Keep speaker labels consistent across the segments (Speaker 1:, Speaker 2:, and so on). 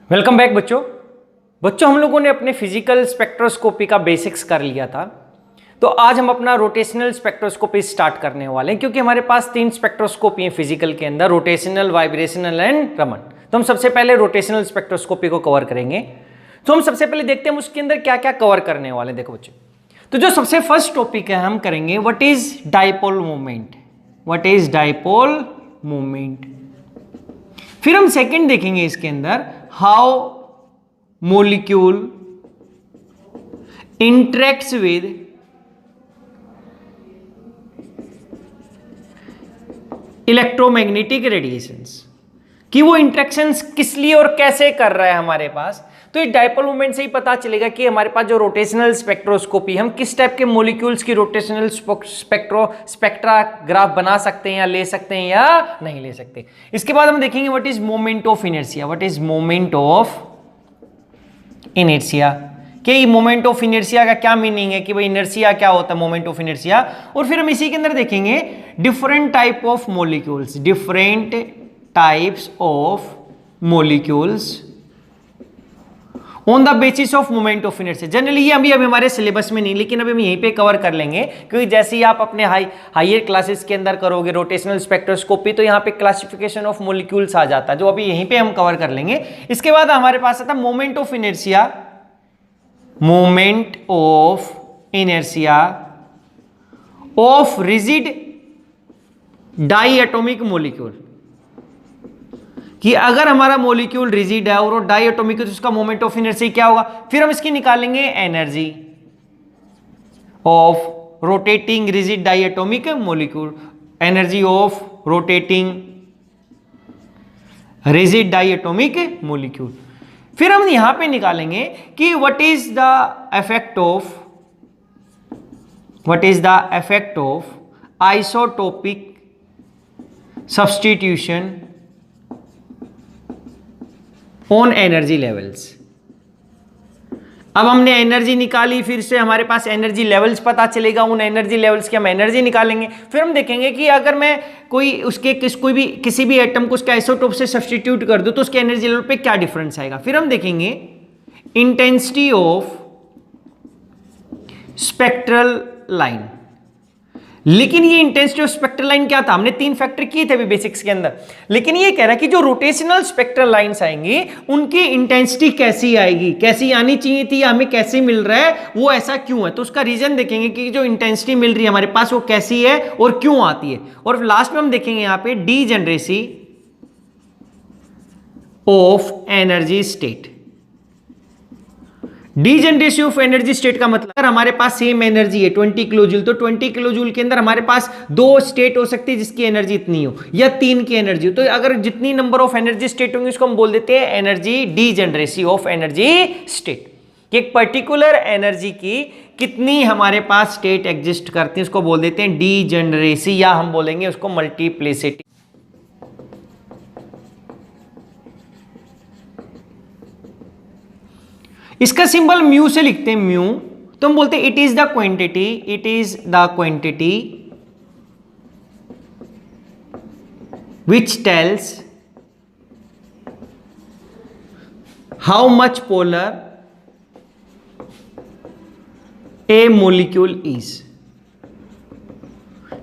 Speaker 1: Welcome back बच्चों। हम लोगों ने अपने फिजिकल स्पेक्ट्रोस्कोपी का बेसिक्स कर लिया था। तो आज हम अपना रोटेशनल स्पेक्ट्रोस्कोपी स्टार्ट करने वाले हैं, क्योंकि हमारे पास 3 स्पेक्ट्रोस्कोपी हैं फिजिकल के अंदर, रोटेशनल, वाइब्रेशनल एंड रमन। तो हम सबसे पहले रोटेशनल स्पेक्ट्रोस्कोपी को कवर करेंगे। तो हम सबसे पहले देखते हैं उसके अंदर क्या क्या कवर करने वाले हैं। देखो बच्चों, तो जो सबसे फर्स्ट टॉपिक है हम करेंगे what is dipole movement. What is dipole movement. फिर हम सेकंड देखेंगे इसके अंदर how molecule interacts with electromagnetic radiations, कि वो इंटरेक्शंस किस लिए और कैसे कर रहा है हमारे पास। तो इस डाइपोल मूवमेंट से ही पता चलेगा कि हमारे पास जो रोटेशनल स्पेक्ट्रोस्कोपी, हम किस टाइप के मॉलिक्यूल्स की रोटेशनल स्पेक्ट्रा ग्राफ बना सकते हैं या ले सकते हैं या नहीं ले सकते। इसके बाद हम देखेंगे what is moment of inertia. What is moment of inertia, कि मोमेंट ऑफ इनर्शिया का क्या मीनिंग है, कि भाई इनर्शिया क्या होता है, मोमेंट ऑफ इनर्शिया। और फिर हम इसी के अंदर देखेंगे different type of molecules, different types of molecules on the basis of moment of inertia. Generally ये अभी हमारे सिलेबस में नहीं, लेकिन अभी हम यहीं पे कवर कर लेंगे, क्योंकि जैसे ही आप अपने हायर क्लासेस के अंदर करोगे रोटेशनल स्पेक्ट्रोस्कोपी, तो यहाँ पे क्लासिफिकेशन ऑफ मॉलिक्यूल्स आ जाता है, जो अभी यहीं पे हम कवर कर लेंगे। इसके बाद हमारे पास आता है moment of inertia. Moment of inertia of rigid diatomic molecule, कि अगर हमारा मॉलिक्यूल रिजिड है और वो डाइएटॉमिक है तो उसका मोमेंट ऑफ इनर्शिया क्या होगा। फिर हम इसकी निकालेंगे energy of rotating rigid diatomic molecule, energy of rotating rigid diatomic molecule. फिर हम यहां पे निकालेंगे कि what is the effect of isotopic substitution on energy levels. अब हमने एनर्जी निकाली, फिर से हमारे पास एनर्जी लेवल्स पता चलेगा, उन एनर्जी लेवल्स की हम एनर्जी निकालेंगे। फिर हम देखेंगे कि अगर मैं किसी भी एटम को उसके आइसोटोप से सब्स्टिट्यूट कर दूं तो उसके एनर्जी लेवल पे क्या डिफरेंस आएगा। फिर हम देखेंगे इंटेंसिटी ऑफ स्पेक्ट्रल लाइन। लेकिन ये इंटेंसिटी ऑफ स्पेक्ट्रल लाइन क्या था, हमने 3 फैक्टर किए थे अभी बेसिक्स के अंदर, लेकिन ये कह रहा है कि जो रोटेशनल स्पेक्ट्रल लाइंस आएंगी उनकी इंटेंसिटी कैसी आएगी, कैसी आनी चाहिए थी, हमें कैसे मिल रहा है, वो ऐसा क्यों है। तो उसका रीजन देखेंगे कि जो इंटेंसिटी मिल रही है हमारे पास वो कैसी है और क्यों आती है। और लास्ट में हम देखेंगे यहां पे degeneracy of energy state. Degeneracy of energy state का मतलब अगर हमारे पास सेम एनर्जी है 20 किलो जूल, तो 20 किलो जूल के अंदर हमारे पास 2 स्टेट हो सकती है जिसकी एनर्जी इतनी हो, या 3 की एनर्जी हो। तो अगर जितनी नंबर ऑफ एनर्जी स्टेट होंगी उसको हम बोल देते हैं energy degeneracy of energy state. कि एक पर्टिकुलर एनर्जी की कितनी हमारे पास स्टेट एग्जिस्ट करती है उसको बोल देते हैं डीजेनरेसी, या हम बोलेंगे उसको मल्टीप्लिसिटी। इसका सिंबल म्यू से लिखते हैं, म्यू। तो हम बोलते हैं it is the quantity which tells how much polar A molecule is,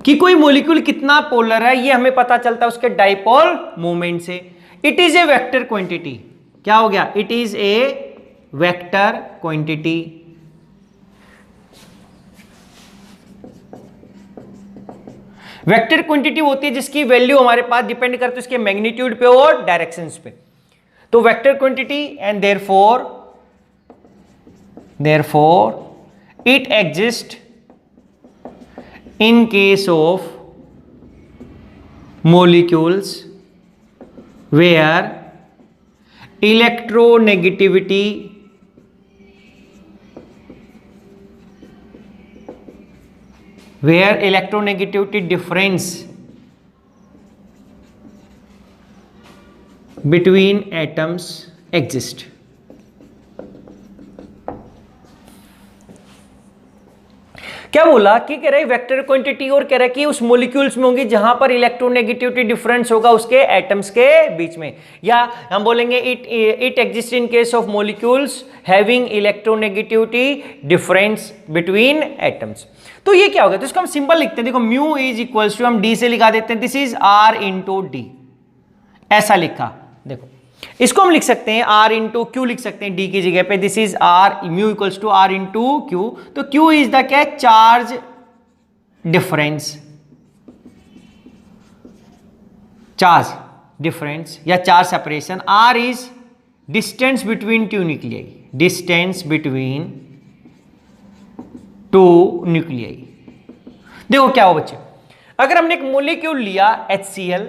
Speaker 1: कि कोई मॉलिक्यूल कितना पोलर है ये हमें पता चलता है उसके डाइपोल मूवमेंट से। It is a vector quantity. क्या हो गया, it is a vector quantity. Vector quantity होती है जिसकी वैल्यू हमारे पास डिपेंड करती है उसके मैग्नीट्यूड पे और डायरेक्शंस पे। तो vector quantity and therefore it exist in case of molecules where electronegativity difference between atoms exist। क्या बोला कि कह रहा है वेक्टर क्वांटिटी, और कह रहा है कि उस मॉलिक्यूल्स में होंगी जहां पर इलेक्ट्रोनेगेटिविटी डिफरेंस होगा उसके एटम्स के बीच में, या हम बोलेंगे it exist in case of molecules having electronegativity difference between atoms. तो ये क्या होगा, तो इसको हम सिंपल लिखते हैं, देखो म्यू इज इक्वल्स टू, हम डी से लिखा देते हैं, this is R into D, ऐसा लिखा। देखो इसको हम लिख सकते हैं आर इंटू क्यू लिख सकते हैं डी की जगह पे, this is R mu equals to R into Q. तो क्यू इज द क्या, चार्ज डिफरेंस, चार्ज डिफरेंस या charge separation. R is distance between two nuclei, distance between two nuclei. देखो क्या हो बच्चे, अगर हमने एक मॉलिक्यूल लिया HCl,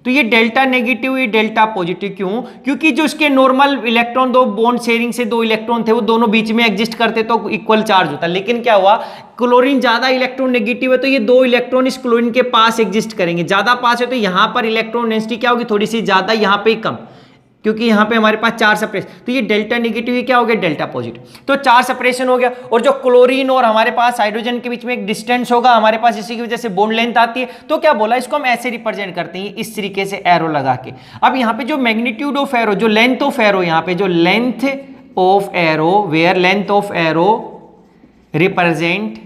Speaker 1: तो ये डेल्टा नेगेटिव, ये डेल्टा पॉजिटिव, क्यों? क्योंकि जो इसके नॉर्मल इलेक्ट्रॉन, दो बॉन्ड शेयरिंग से दो इलेक्ट्रॉन थे, वो दोनों बीच में एग्जिस्ट करते तो इक्वल चार्ज होता। लेकिन क्या हुआ, क्लोरीन ज्यादा इलेक्ट्रॉन नेगेटिव है, तो ये दो इलेक्ट्रॉन इस क्लोरीन के पास एग्जिस्ट करेंगे, ज्यादा पास है तो यहां पर इलेक्ट्रॉन डेंसिटी क्या होगी, थोड़ी सी ज्यादा, यहां पे कम, क्योंकि यहां पे हमारे पास चार्ज सेपरेशन। तो ये डेल्टा नेगेटिव, ये क्या हो गया, डेल्टा पॉजिटिव, तो चार्ज सेपरेशन हो गया। और जो क्लोरीन और हमारे पास हाइड्रोजन के बीच में एक डिस्टेंस होगा हमारे पास, इसी की वजह से बॉन्ड लेंथ आती है। तो क्या बोला, इसको हम ऐसे रिप्रेजेंट करते हैं इस तरीके से एरो लगा के। अब यहां पे जो मैग्नीट्यूड ऑफ एरो, जो लेंथ ऑफ एरो, यहां पे जो length of arrow, where length of arrow represent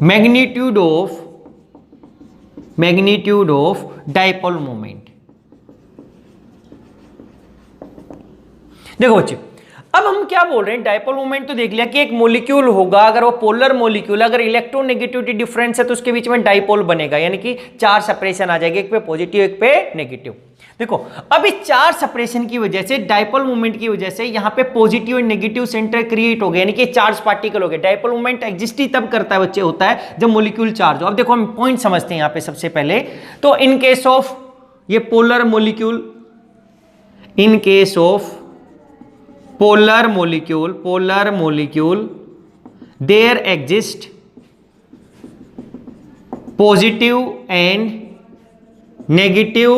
Speaker 1: magnitude of dipole moment. देखो बच्चे, अब हम क्या बोल रहे हैं, डाइपोल मोमेंट तो देख लिया कि एक मॉलिक्यूल होगा, अगर वो पोलर मॉलिक्यूल, अगर इलेक्ट्रोनेगेटिविटी डिफरेंस है तो उसके बीच में डाइपोल बनेगा, यानी कि चार्ज सेपरेशन आ जाएगी, एक पे पॉजिटिव एक पे नेगेटिव। देखो अब इस चार्ज सेपरेशन की वजह से, डाइपोल मोमेंट की वजह से यहां पे पॉजिटिव और नेगेटिव सेंटर क्रिएट हो गए, यानी कि चार्ज पार्टिकल हो गए। डाइपोल मोमेंट एग्जिस्ट ही तब करता है बच्चे, होता है जब मॉलिक्यूल चार्ज हो। अब देखो हम पॉइंट समझते हैं यहां पे सबसे पहले, तो इन केस ऑफ ये polar molecule, in case of polar molecule there exist positive and negative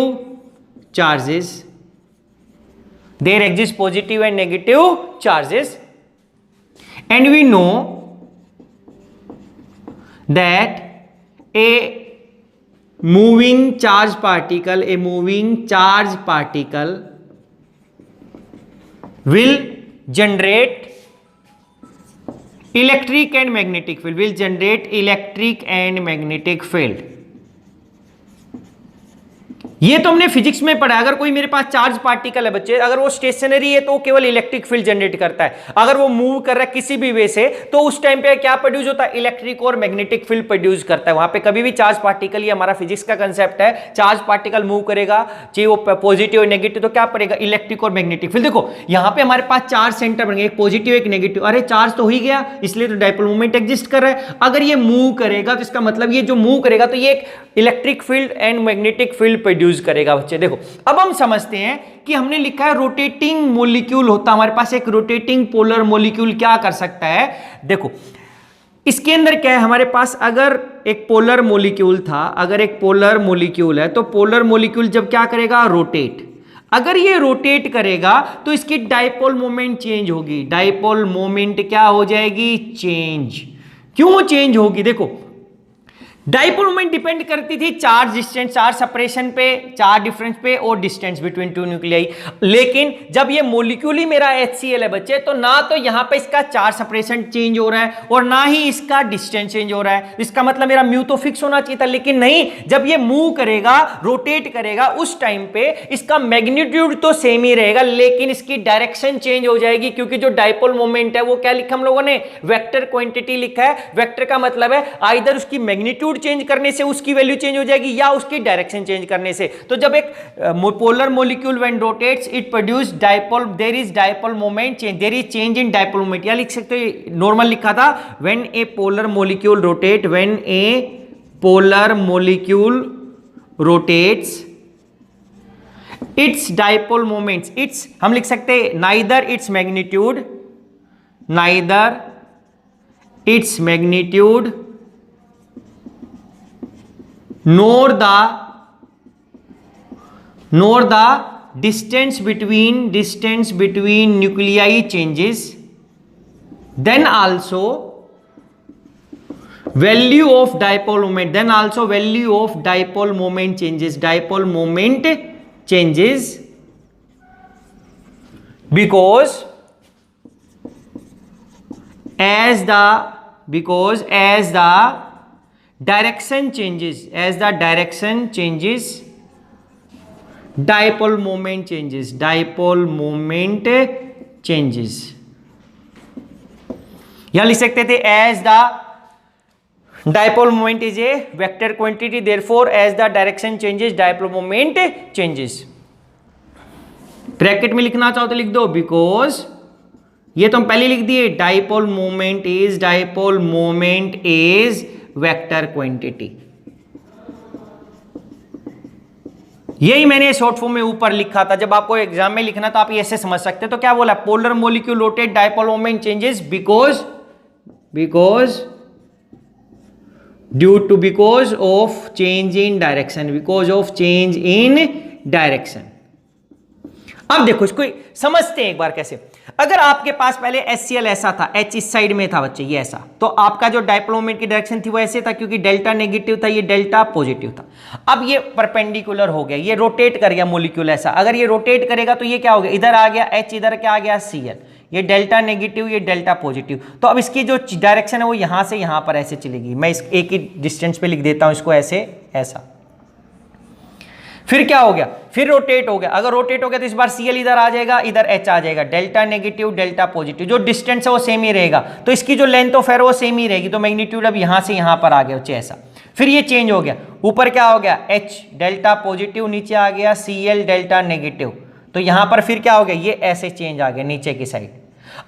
Speaker 1: charges, there exist positive and negative charges, and we know that a moving charge particle will generate electric and magnetic field, ये तो हमने physics में पढ़ा। अगर कोई मेरे पास charge particle है बच्चे, अगर वो स्टेशनरी है तो केवल इलेक्ट्रिक फील्ड जनरेट करता है, अगर वो मूव कर रहा है किसी भी वे से तो उस टाइम पे क्या प्रोड्यूस होता है, इलेक्ट्रिक और मैग्नेटिक फील्ड प्रोड्यूस करता है। वहां पे कभी भी चार्ज पार्टिकल, ये हमारा फिजिक्स का कंसेप्ट है, चार्ज पार्टिकल मूव करेगा, चाहे वो पॉजिटिव और नेगेटिव, तो क्या पड़ेगा, इलेक्ट्रिक और मैग्नेटिक फील्ड। देखो यहां पे हमारे पास चार्ज सेंटर बन गए, एक पॉजिटिव एक नेगेटिव, अरे चार्ज तो हो ही गया, इसलिए तो डाइपोल मोमेंट एग्जिस्ट कर रहा है। अगर ये मूव करेगा तो इसका मतलब ये जो मूव करेगा तो ये एक electric field and magnetic field produce करेगा बच्चे। देखो अब हम समझते हैं कि हमने लिखा है रोटेटिंग मॉलिक्यूल होता, हमारे पास एक रोटेटिंग पोलर मॉलिक्यूल क्या कर सकता है। देखो इसके अंदर क्या है हमारे पास, अगर एक पोलर मॉलिक्यूल था, अगर एक पोलर मॉलिक्यूल है तो पोलर मॉलिक्यूल जब क्या करेगा, रोटेट, अगर ये रोटेट करेगा तो इसकी डाइपोल मोमेंट चेंज होगी, डाइपोल मोमेंट क्या हो जाएगी, चेंज। क्यों चेंज होगी, देखो डाइपोल मोमेंट डिपेंड करती थी चार्ज डिस्टेंस, चार्ज सेपरेशन पे, चार्ज डिफरेंस पे और डिस्टेंस बिटवीन टू न्यूक्लियाई। लेकिन जब ये मॉलिक्यूल ही मेरा HCl है बच्चे, तो ना तो यहां पे इसका चार्ज सेपरेशन चेंज हो रहा है और ना ही इसका डिस्टेंस चेंज हो रहा है। इसका मतलब मेरा म्यू तो फिक्स होना चाहिए था, लेकिन नहीं, जब ये मूव करेगा, रोटेट करेगा, उस टाइम पे इसका मैग्नीट्यूड तो सेम ही रहेगा, लेकिन इसकी डायरेक्शन चेंज हो जाएगी, क्योंकि जो डाइपोल मोमेंट है वो क्या लिखा हम लोगों ने, वेक्टर क्वांटिटी लिखा है। वेक्टर का मतलब है आइदर उसकी मैग्नीट्यूड चेंज करने से उसकी वैल्यू चेंज हो जाएगी या उसकी डायरेक्शन चेंज करने से। तो जब एक polar molecule when rotates it produce dipole, there is dipole moment change, there is change in dipole moment, या लिख सकते हो नॉर्मल लिखा था, when a polar molecule rotate, when a polar molecule rotates its dipole moments, its हम लिख सकते हैं neither its magnitude, neither its magnitude nor the distance between nuclei changes, then also value of dipole moment, then also value of dipole moment changes, dipole moment changes because as the direction changes, as the direction changes, dipole moment changes, dipole moment changes. यहां लिख सकते थे as the dipole moment is a vector quantity, therefore as the direction changes dipole moment changes. Bracket में लिखना चाहो तो लिख दो बिकॉज, ये तो हम पहले लिख दिए, dipole moment is vector quantity. यही मैंने शॉर्ट फॉर्म में ऊपर लिखा था. जब आपको एग्जाम में लिखना तो आप ऐसे समझ सकते. तो क्या बोला, polar molecule rotate, dipole moment changes because of change in direction. अब देखो इसको समझते हैं एक बार कैसे. अगर आपके पास पहले HCl ऐसा था, H इस साइड में था बच्चे, ये ऐसा, तो आपका जो डाइपोल मोमेंट की डायरेक्शन थी वो ऐसे था, क्योंकि डेल्टा नेगेटिव था, ये डेल्टा पॉजिटिव था. अब ये परपेंडिकुलर हो गया, ये रोटेट कर गया मॉलिक्यूल ऐसा. अगर ये रोटेट करेगा तो ये क्या हो गया, इधर आ गया H, इधर क्या आ गया Cl, ये डेल्टा नेगेटिव, ये डेल्टा पॉजिटिव. तो अब इसकी जो डायरेक्शन है वो यहां से यहां पर ऐसे चलेगी. मैं इस एक ही डिस्टेंस पे लिख देता हूं इसको ऐसे, ऐसा. फिर क्या हो गया, फिर रोटेट हो गया. अगर रोटेट हो गया तो इस बार Cl इधर आ जाएगा, इधर H आ जाएगा. डेल्टा नेगेटिव, डेल्टा पॉजिटिव, जो डिस्टेंस है वो सेम ही रहेगा. तो इसकी जो लेंथ ऑफ एरो वो सेम ही रहेगी. तो मैग्नीट्यूड अब यहां से यहां पर आ गया ऐसा. फिर ये चेंज हो गया, ऊपर क्या हो गया, H डेल्टा पॉजिटिव, नीचे आ गया Cl डेल्टा नेगेटिव. तो यहां पर फिर क्या हो गया, ये ऐसे चेंज आ गया नीचे की साइड.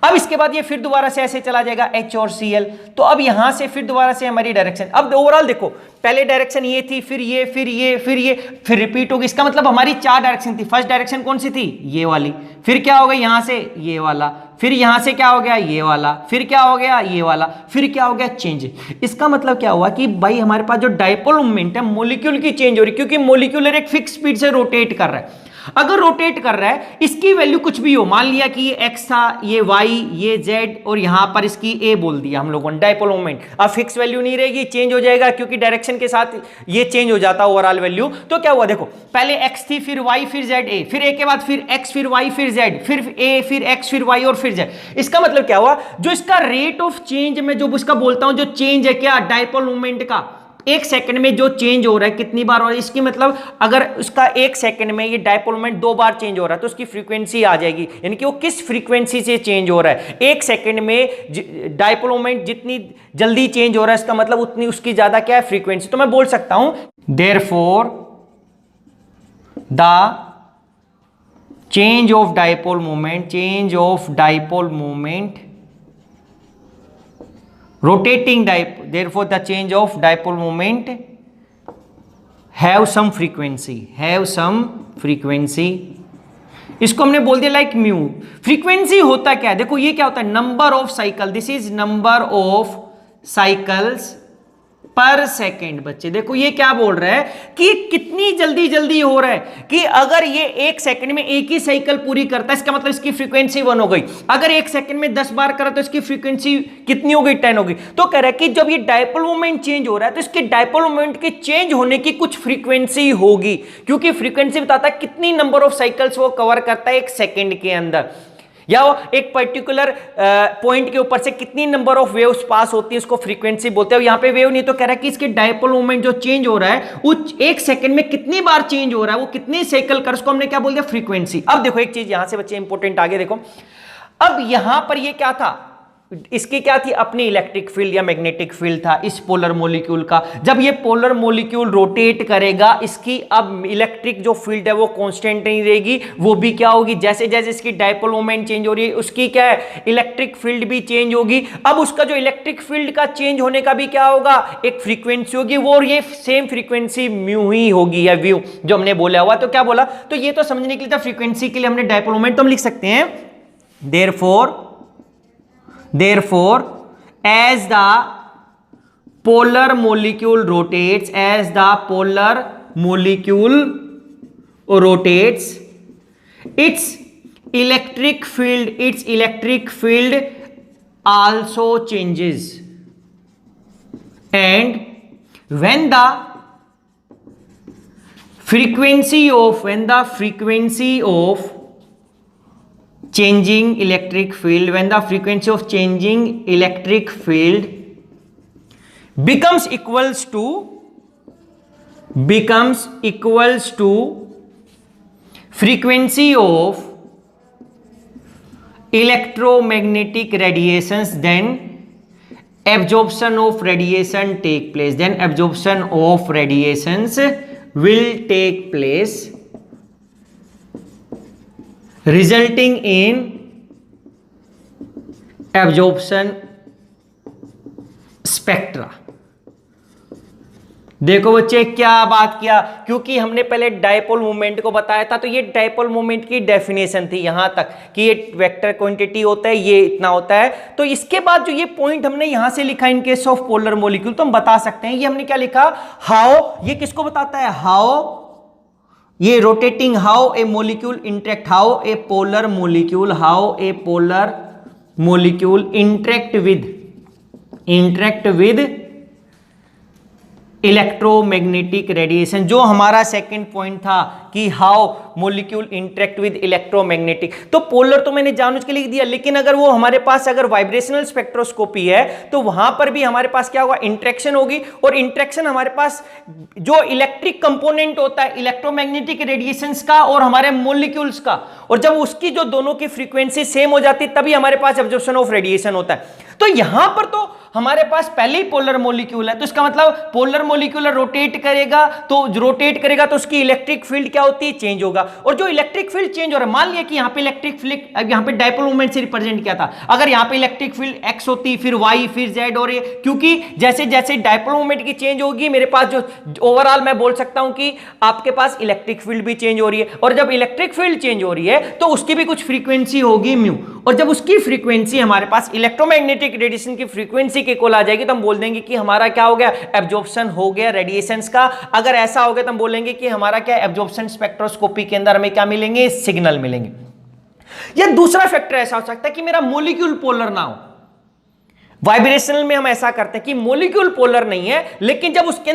Speaker 1: अब इसके बाद ये फिर दोबारा से ऐसे चला जाएगा H और Cl. तो अब यहां से फिर दोबारा से हमारी डायरेक्शन, अब ओवरऑल देखो, पहले डायरेक्शन ये थी, फिर ये, फिर ये, फिर ये, फिर रिपीट होगी. इसका मतलब हमारी 4 डायरेक्शन थी. फर्स्ट डायरेक्शन कौन सी थी, ये वाली. फिर क्या हो गया, यहां से ये वाला. फिर यहां से क्या हो गया, ये वाला. फिर क्या हो गया, ये वाला. फिर क्या हो गया, चेंज. इसका मतलब क्या हुआ कि भाई हमारे पास जो डाइपोल मोमेंट है मॉलिक्यूल की चेंज हो रही, क्योंकि मॉलिक्यूलर एक फिक्स स्पीड से रोटेट कर रहा है. अगर रोटेट कर रहा है, इसकी वैल्यू कुछ भी हो, मान लिया कि ये x था, ये y, ये z, और यहां पर इसकी a बोल दिया हम लोगों ने, डाइपोल मोमेंट. अब फिक्स वैल्यू नहीं रहेगी, चेंज हो जाएगा, क्योंकि डायरेक्शन के साथ ये चेंज हो जाता है ओवरऑल वैल्यू. तो क्या हुआ, देखो पहले x थी, फिर y, फिर z, a, फिर a के बाद फिर x, फिर y, फिर z, फिर a, फिर x, फिर y और फिर z. इसका मतलब क्या हुआ, जो इसका रेट ऑफ चेंज में जो उसका बोलता हूं, जो चेंज है क्या, डाइपोल मोमेंट का, एक सेकंड में जो चेंज हो रहा है कितनी बार हो रहा है, इसकी मतलब अगर उसका एक सेकंड में ये डाइपोल मोमेंट 2 बार चेंज हो रहा है तो उसकी फ्रीक्वेंसी आ जाएगी. यानी कि वो किस फ्रीक्वेंसी से चेंज हो रहा है. एक सेकंड में डाइपोल मोमेंट जितनी जल्दी चेंज हो रहा है, इसका मतलब उतनी उसकी ज्यादा क्या है, फ्रीक्वेंसी. तो मैं बोल सकता हूं therefore the change of dipole moment rotating therefore the change of dipole moment have some frequency. इसको हमने बोल दिया लाइक म्यू. फ्रीक्वेंसी होता क्या है, देखो ये क्या होता है, number of cycle. This is number of cycles पर सेकेंड. बच्चे देखो ये क्या बोल रहा है कि कितनी जल्दी हो रहा है, कि अगर ये एक सेकंड में एक ही साइकिल पूरी करता है, इसका मतलब इसकी फ्रीक्वेंसी 1 हो गई. अगर एक सेकंड में 10 बार करा तो इसकी फ्रीक्वेंसी कितनी हो गई, 10 हो गई. तो कह रहा है कि जब ये डाइपोल मोमेंट चेंज हो रहा है तो इसके डाइपोल मोमेंट के चेंज होने की कुछ फ्रीक्वेंसी होगी, क्योंकि फ्रीक्वेंसी बताता है कितनी नंबर ऑफ साइकिल्स वो कवर करता है एक सेकेंड के अंदर, या वो एक पर्टिकुलर पॉइंट के ऊपर से कितनी नंबर ऑफ वेव्स पास होती है, उसको फ्रीक्वेंसी बोलते हैं. यहां पे वेव नहीं, तो कह रहा है कि इसके डाइपोल मोमेंट जो चेंज हो रहा है वो एक सेकंड में कितनी बार चेंज हो रहा है, वो कितनी साइकिल कर, उसको हमने क्या बोल दिया, फ्रीक्वेंसी. अब देखो एक चीज यहां से बच्चे इंपॉर्टेंट आगे देखो. अब यहां पर ये क्या था, इसकी क्या थी, अपनी इलेक्ट्रिक फील्ड या मैग्नेटिक फील्ड था इस पोलर मॉलिक्यूल का. जब ये पोलर मॉलिक्यूल रोटेट करेगा, इसकी अब इलेक्ट्रिक जो फील्ड है वो कांस्टेंट नहीं रहेगी, वो भी क्या होगी, जैसे जैसे इसकी डाइपोल मोमेंट चेंज हो रही है उसकी क्या है, इलेक्ट्रिक फील्ड भी चेंज होगी. अब उसका जो इलेक्ट्रिक फील्ड का चेंज होने का भी क्या होगा, एक फ्रीक्वेंसी होगी, वो और ये सेम फ्रीक्वेंसी म्यू ही होगी या व्यू जो हमने बोला हुआ. तो क्या बोला, तो ये तो समझने के लिए था, फ्रीक्वेंसी के लिए हमने डाइपोल मोमेंट तो हम लिख सकते हैं therefore as the polar molecule rotates, its electric field also changes, and when the frequency of changing electric field, becomes equals to frequency of electromagnetic radiations, then absorption of radiation take place, will take place, resulting in absorption spectra। देखो बच्चे क्या बात किया, क्योंकि हमने पहले dipole moment को बताया था, तो ये डायपोल मोमेंट की डेफिनेशन थी यहां तक कि ये वेक्टर क्वांटिटी होता है, ये इतना होता है। तो इसके बाद जो ये पॉइंट हमने यहां से लिखा in case of polar molecule, तो हम बता सकते हैं, ये हमने क्या लिखा, हाउ, ये किसको बताता है, हाउ ये rotating, how a molecule interact, how a polar molecule interact with electromagnetic radiation, जो हमारा सेकंड पॉइंट था कि how molecule interact with electromagnetic. तो पोलर तो मैंने जानबूझ के लिख दिया, लेकिन अगर वो हमारे पास अगर वाइब्रेशनल स्पेक्ट्रोस्कोपी है तो वहां पर भी हमारे पास क्या होगा, इंटरेक्शन होगी, और इंटरेक्शन हमारे पास जो इलेक्ट्रिक कंपोनेंट होता है इलेक्ट्रोमैग्नेटिक रेडिएशंस का और हमारे मॉलिक्यूल्स का, और जब उसकी जो दोनों की फ्रीक्वेंसी सेम हो जाती है तभी हमारे पास एब्जॉर्प्शन ऑफ रेडिएशन होता है। तो यहां पर तो हमारे पास पहले ही पोलर मॉलिक्यूल है, तो इसका मतलब पोलर मॉलिक्यूल रोटेट करेगा तो उसकी इलेक्ट्रिक फील्ड क्या होती है, चेंज होगा। और जो इलेक्ट्रिक फील्ड चेंज हो रहा है, मान लिया कि यहां पे इलेक्ट्रिक फील्ड यहां पे डायपोल मोमेंट से रिप्रेजेंट किया था, अगर यहां पे इलेक्ट्रिक फील्ड एक्स होती, फिर वाई, फिर जेड, और ये क्योंकि जैसे जैसे डायपोल मोमेंट की चेंज होगी, मेरे पास जो ओवरऑल मैं बोल सकता हूं कि आपके पास इलेक्ट्रिक फील्ड भी चेंज हो रही है, और जब इलेक्ट्रिक फील्ड चेंज हो रही है तो उसकी भी कुछ फ्रीक्वेंसी होगी म्यू, और जब उसकी फ्रीक्वेंसी हमारे पास इलेक्ट्रोमैग्नेटिक रेडिएशन की फ्रीक्वेंसी के इक्वल आ जाएगी तो हम बोल देंगे कि हमारा क्या हो गया, एब्जॉर्प्शन हो गया रेडिएशंस का। अगर ऐसा हो गया तो हम बोलेंगे कि हमारा क्या, एब्जॉर्प्शन स्पेक्ट्रोस्कोपी के अंदर हमें क्या मिलेंगे, सिग्नल मिलेंगे। या दूसरा फैक्टर ऐसा हो सकता है कि मेरा मॉलिक्यूल पोलर ना हो। वाइब्रेशनल में हम ऐसा करते हैं कि मॉलिक्यूल पोलर नहीं है, लेकिन जब उसके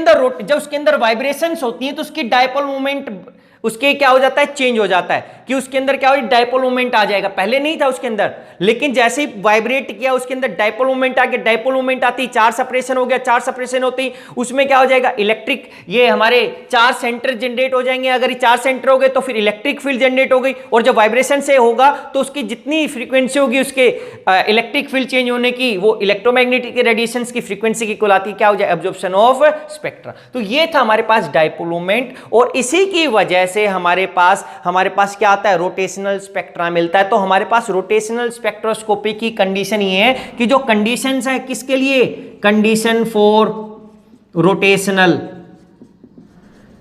Speaker 1: अंदर वाइब्रेशंस होती हैं तो उसकी डायपोल मोमेंट उसके क्या हो जाता है, चेंज हो जाता है, कि उसके अंदर क्या हो, डायपोल मोमेंट आ जाएगा। पहले नहीं था उसके अंदर, लेकिन जैसे ही वाइब्रेट किया उसके अंदर डायपोल मोमेंट आ गया, डायपोल मोमेंट आती, चार्ज सेपरेशन हो गया, चार्ज सेपरेशन होती उसमें क्या हो जाएगा, इलेक्ट्रिक, ये हमारे चार्ज सेंटर जनरेट हो जाएंगे। अगर ये चार्ज सेंटर हो गए तो फिर इलेक्ट्रिक फील्ड जनरेट हो गई, और जब वाइब्रेशन से होगा तो उसकी जितनी फ्रीक्वेंसी होगी उसके इलेक्ट्रिक फील्ड चेंज होने की, वो इलेक्ट्रोमैग्नेटिक रेडिएशन की फ्रीक्वेंसी की इक्वल आती है, क्या हो जाए, एब्जॉर्प्शन ऑफ स्पेक्ट्रा। तो ये था हमारे पास डायपोल मोमेंट, और इसी की वजह से हमारे पास क्या आता है, रोटेशनल स्पेक्ट्रा मिलता है। तो हमारे पास रोटेशनल स्पेक्ट्रोस्कोपी की कंडीशन ये है कि जो कंडीशंस है किसके लिए, कंडीशन फॉर रोटेशनल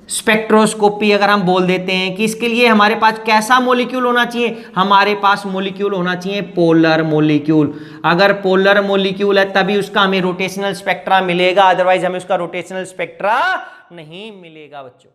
Speaker 1: स्पेक्ट्रोस्कोपी अगर हम बोल देते हैं कि इसके लिए हमारे पास कैसा मॉलिक्यूल होना चाहिए, हमारे पास मॉलिक्यूल होना चाहिए पोलर मॉलिक्यूल। अगर पोलर मॉलिक्यूल है तभी उसका हमें रोटेशनल स्पेक्ट्रा मिलेगा, अदरवाइज हमें उसका रोटेशनल स्पेक्ट्रा नहीं मिलेगा बच्चों।